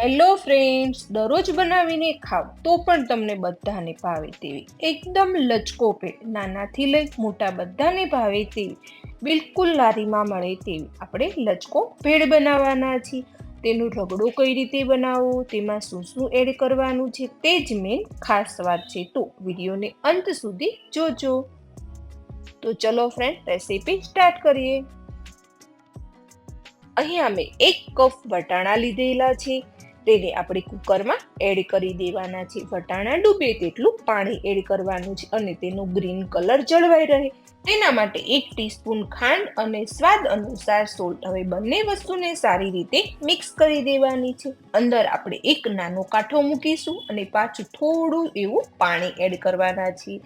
Hello friends, દરરોજ બનાવીને ખાવ તો પણ તમને બધાને ભાવે તેવી એકદમ લચકો પેટ નાનાથી લઈ મોટા બધાને ભાવે તેવી બિલકુલ લારીમાં મળે તેવી આપણે લચકો ભેળ બનાવવાના છીએ. તેનો રગડો કઈ રીતે બનાવવો, તેમાં શું શું એડ કરવાનું છે તે જ મેન ખાસ વાત છે. તો વિડીયોને અંત સુધી જોજો. તો ચલો ફ્રેન્ડ, રેસીપી સ્ટાર્ટ કરીએ. અહીંયા મેં 1 કપ વટાણા લીધેલા છે. તેને આપણે કુકરમાં એડ કરી દેવાના છે. વટાણા ડૂબે તેટલું પાણી એડ કરવાનું છે અને તેનો ગ્રીન કલર જળવાઈ રહે તેના માટે 1 ટીસ્પૂન ખાંડ અને સ્વાદ અનુસાર સોલ્ટ. હવે બંને વસ્તુને સારી રીતે મિક્સ કરી દેવાની છે. અંદર આપણે 1 નાનો કાંઠો મૂકીશું અને પાછું થોડું એવું પાણી એડ કરવાના છીએ.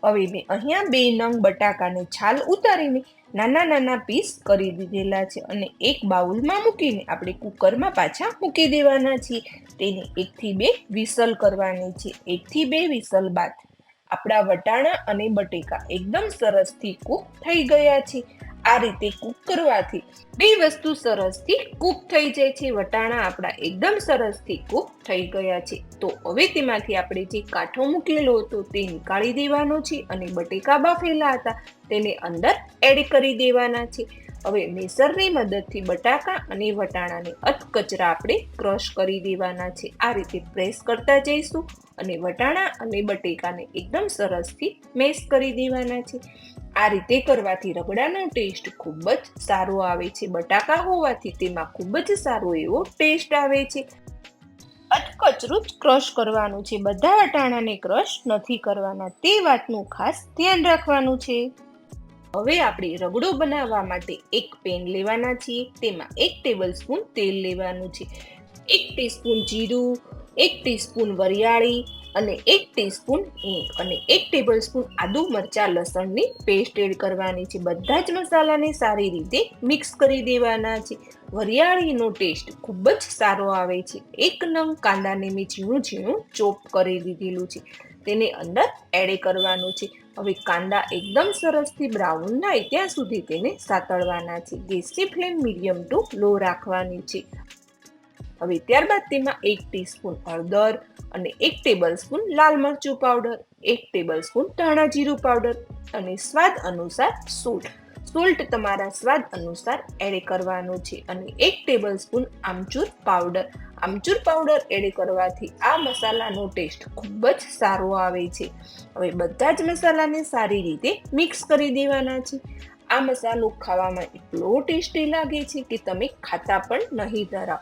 હવે મેં અહીંયા 2 નંગ બટાકાને છાલ ઉતારીને નાના નાના પીસ કરી દીધેલા છે અને એક બાઉલમાં મૂકીને આપણે કુકરમાં પાછા મૂકી દેવાના છીએ. તેને 1 થી 2 વિસલ કરવાની છે. 1 થી 2 વિસલ બાદ આપણા વટાણા અને બટેકા એકદમ સરસથી કૂક થઈ ગયા છે. આ રીતે કૂક કરવાથી બે વસ્તુ સરસથી કૂક થઈ જાય છે. વટાણા આપણા એકદમ સરસથી કૂક થઈ ગયા છે. તો હવે તેમાંથી આપણે જે કાંઠો મૂકેલો હતો તે નીકાળી દેવાનો છે અને બટેકા બાફેલા હતા તેને અંદર એડ કરી દેવાના છે. હવે મેસરની મદદથી બટાકા અને વટાણાને અધકચરા આપણે ક્રશ કરી દેવાના છે. આ રીતે પ્રેસ કરતા જઈશું અને વટાણા અને બટેકાને એકદમ સરસથી મેશ કરી દેવાના છે. આ રીતે કરવાથી રગડાનો ટેસ્ટ ખૂબ જ સારો આવે છે. બટાકા હોવાથી તેમાં ખૂબ જ સારો એવો ટેસ્ટ આવે છે. અધકચરું જ ક્રશ કરવાનું છે, બધા વટાણાને ક્રશ નથી કરવાના, તે વાતનું ખાસ ધ્યાન રાખવાનું છે. હવે આપણે રગડો બનાવવા માટે એક પેન લેવાના છીએ. તેમાં 1 ટેબલસ્પૂન તેલ લેવાનું છે. 1 ટીસ્પૂન જીરું, 1 ટીસ્પૂન વરિયાળી અને 1 ટીસ્પૂન હિંગ અને 1 ટેબલસ્પૂન આદુ મરચાં લસણની પેસ્ટ એડ કરવાની છે. બધા જ મસાલાને સારી રીતે મિક્સ કરી દેવાના છે. વરિયાળીનો ટેસ્ટ ખૂબ જ સારો આવે છે. 1 નંગ કાંદાને મેં ઝીણું ઝીણું ચોપ કરી દીધેલું છે, તેને અંદર એડ કરવાનું છે. હવે કાંદા એકદમ સરસથી બ્રાઉન થાય ત્યાં સુધી તેને સાતળવાના છે. ગેસની ફ્લેમ મીડિયમ ટુ લો રાખવાની છે. હવે ત્યારબાદ તેમાં 1 ટીસ્પૂન હળદર અને 1 ટેબલસ્પૂન લાલ મરચું પાવડર, 1 ટેબલસ્પૂન ધાણા જીરું પાવડર અને સ્વાદ અનુસાર સોલ્ટ તમારા સ્વાદ અનુસાર એડ કરવાનું છે અને 1 ટેબલસ્પૂન આમચૂર પાવડર એડ કરવાથી આ મસાલાનો ટેસ્ટ ખૂબ જ સારો આવે છે. હવે બધા જ મસાલાને સારી રીતે મિક્સ કરી દેવાના છે. આ મસાલો ખાવામાં એટલો ટેસ્ટી લાગે છે કે તમે ખાતા પણ નહીં ધરાવ.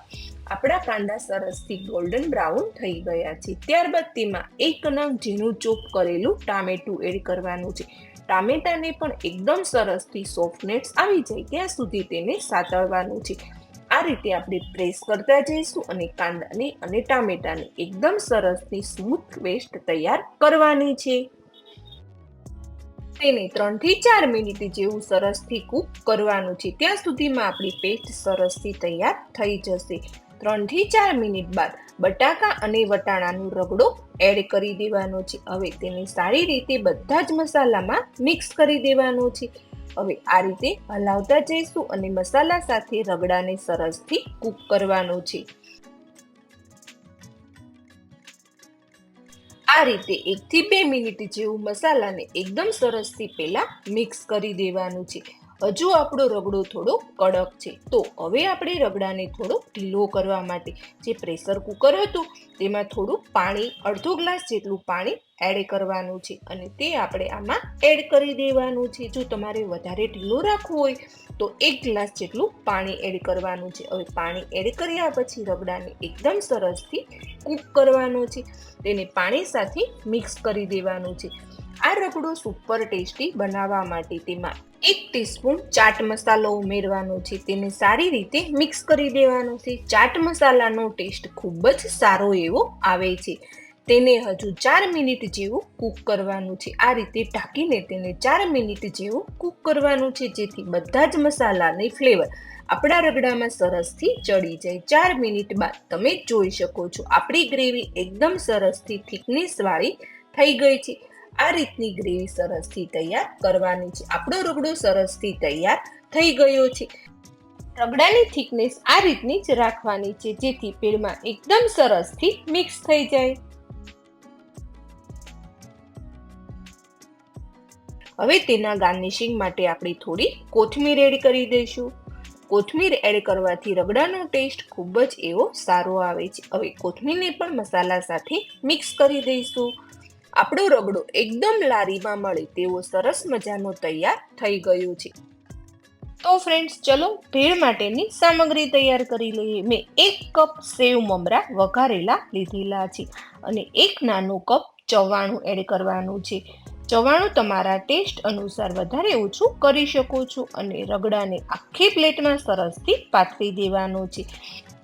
આપણા કાંદા સરસથી ગોલ્ડન બ્રાઉન થઈ ગયા છે. ત્યારબાદ તેમાં 1 નંગ ઝીણું ચોપ કરેલું ટામેટું એડ કરવાનું છે. ટામેટાને પણ એકદમ સરસથી સોફ્ટનેસ આવી જાય ત્યાં સુધી તેને સાતળવાનું છે. આ રીતે આપણે પ્રેસ કરતા જઈશું અને કાંદાને અને ટામેટાને એકદમ સરસથી સ્મૂથ પેસ્ટ તૈયાર કરવાની છે. તેને 3 થી 4 મિનિટ જેવું સરસથી કૂક કરવાનું છે. ત્યાં સુધીમાં આપણી પેસ્ટ સરસથી તૈયાર થઈ જશે. 3 થી 4 મિનિટ બાદ બટાકા અને વટાણાનો રગડો એડ કરી દેવાનો છે. હવે તેને સારી રીતે બધા જ મસાલામાં મિક્સ કરી દેવાનો છે. હવે આ રીતે હલાવતા જઈશું અને મસાલા સાથે રગડાને સરસથી કૂક કરવાનો છે. આ રીતે 1 થી 2 મિનિટ જેવું મસાલાને એકદમ સરસથી પહેલા મિક્સ કરી દેવાનું છે. હજુ આપણો રગડો થોડો કડક છે, તો હવે આપણે રગડાને થોડો ઢીલો કરવા માટે જે પ્રેશર કુકર હતું તેમાં થોડું પાણી, અડધો ગ્લાસ જેટલું પાણી એડ કરવાનું છે અને તે આપણે આમાં એડ કરી દેવાનું છે. જો તમારે વધારે ઢીલો રાખવું હોય તો 1 ગ્લાસ જેટલું પાણી એડ કરવાનું છે. હવે પાણી એડ કર્યા પછી રગડાને એકદમ સરસથી કૂક કરવાનો છે. તેને પાણી સાથે મિક્સ કરી દેવાનું છે. આ રગડો સુપર ટેસ્ટી બનાવવા માટે તેમાં 1 ટીસ્પૂન ચાટ મસાલો ઉમેરવાનો છે. તેને સારી રીતે મિક્સ કરી દેવાનો છે. ચાટ મસાલાનો ટેસ્ટ ખૂબ જ સારો એવો આવે છે. તેને હજુ 4 મિનિટ જેવું કૂક કરવાનું છે. આ રીતે ઢાંકીને તેને 4 મિનિટ જેવું કૂક કરવાનું છે, જેથી બધા જ મસાલાની ફ્લેવર આપણા રગડામાં સરસથી ચડી જાય. 4 મિનિટ બાદ તમે જોઈ શકો છો આપણી ગ્રેવી એકદમ સરસથી થિકનેસ વાળી થઈ ગઈ છે. આ રીતની ગ્રેવી સરસથી તૈયાર કરવાની છે. આપણો રગડો સરસથી તૈયાર થઈ ગયો છે. રગડાની થિકનેસ આ રીતની જ રાખવાની છે, જેથી ભેળમાં એકદમ સરસથી મિક્સ થઈ જાય. હવે તેના ગાર્નિશિંગ માટે આપણે થોડી કોથમીર એડ કરી દઈશું. કોથમીર એડ કરવાથી રગડાનો ટેસ્ટ ખૂબ જ એવો સારો આવે છે. હવે કોથમીરને પણ મસાલા સાથે મિક્સ કરી દઈશું. આપણો રગડો એકદમ લારીમાં મળે તેવો સરસ મજાનો તૈયાર થઈ ગયો છે. તો ફ્રેન્ડ્સ, ચલો ભેળ માટેની સામગ્રી તૈયાર કરી લઈએ. મેં 1 કપ સેવ મમરા વઘારેલા લીધેલા છે અને 1 નાનો કપ ચવાણું એડ કરવાનું છે. ચવાણું તમારા ટેસ્ટ અનુસાર વધારે ઓછું કરી શકો છો અને રગડાને આખી પ્લેટમાં સરસથી પાથરી દેવાનો છે.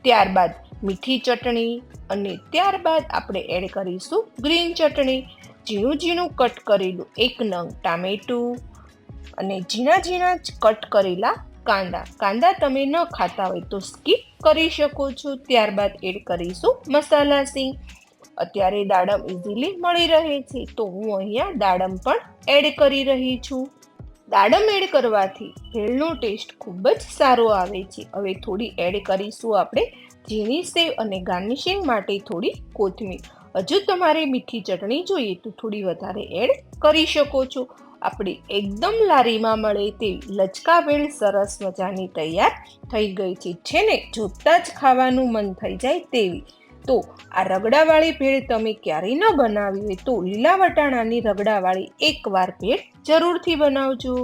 ત્યારબાદ મીઠી ચટણી અને ત્યારબાદ આપણે એડ કરીશું ગ્રીન ચટણી. ઝીણું ઝીણું કટ કરેલું 1 નંગ ટામેટું અને ઝીણા ઝીણા કટ કરેલા કાંદા તમે ન ખાતા હોય તો સ્કીપ કરી શકો છો. ત્યારબાદ એડ કરીશું મસાલા સિંગ. અત્યારે દાડમ ઇઝીલી મળી રહે છે, તો હું અહીંયા દાડમ પણ એડ કરી રહી છું. દાડમ એડ કરવાથી ભેળનો ટેસ્ટ ખૂબ જ સારો આવે છે. હવે થોડી એડ કરીશું આપણે ઝીણી સેવ અને ગાર્નિશિંગ માટે થોડી કોથમીર. હજુ તમારે મીઠી ચટણી જોઈએ તો થોડી વધારે એડ કરી શકો છો. આપણી એકદમ લારીમાં મળે તેવી લચકા ભેળ સરસ મજાની તૈયાર થઈ ગઈ છે. છે ને, જોતાં જ ખાવાનું મન થઈ જાય તેવી. તો આ રગડાવાળી ભેળ તમે ક્યારેય ન બનાવી હોય તો લીલા વટાણાની રગડાવાળી એકવાર ભેળ જરૂરથી બનાવજો.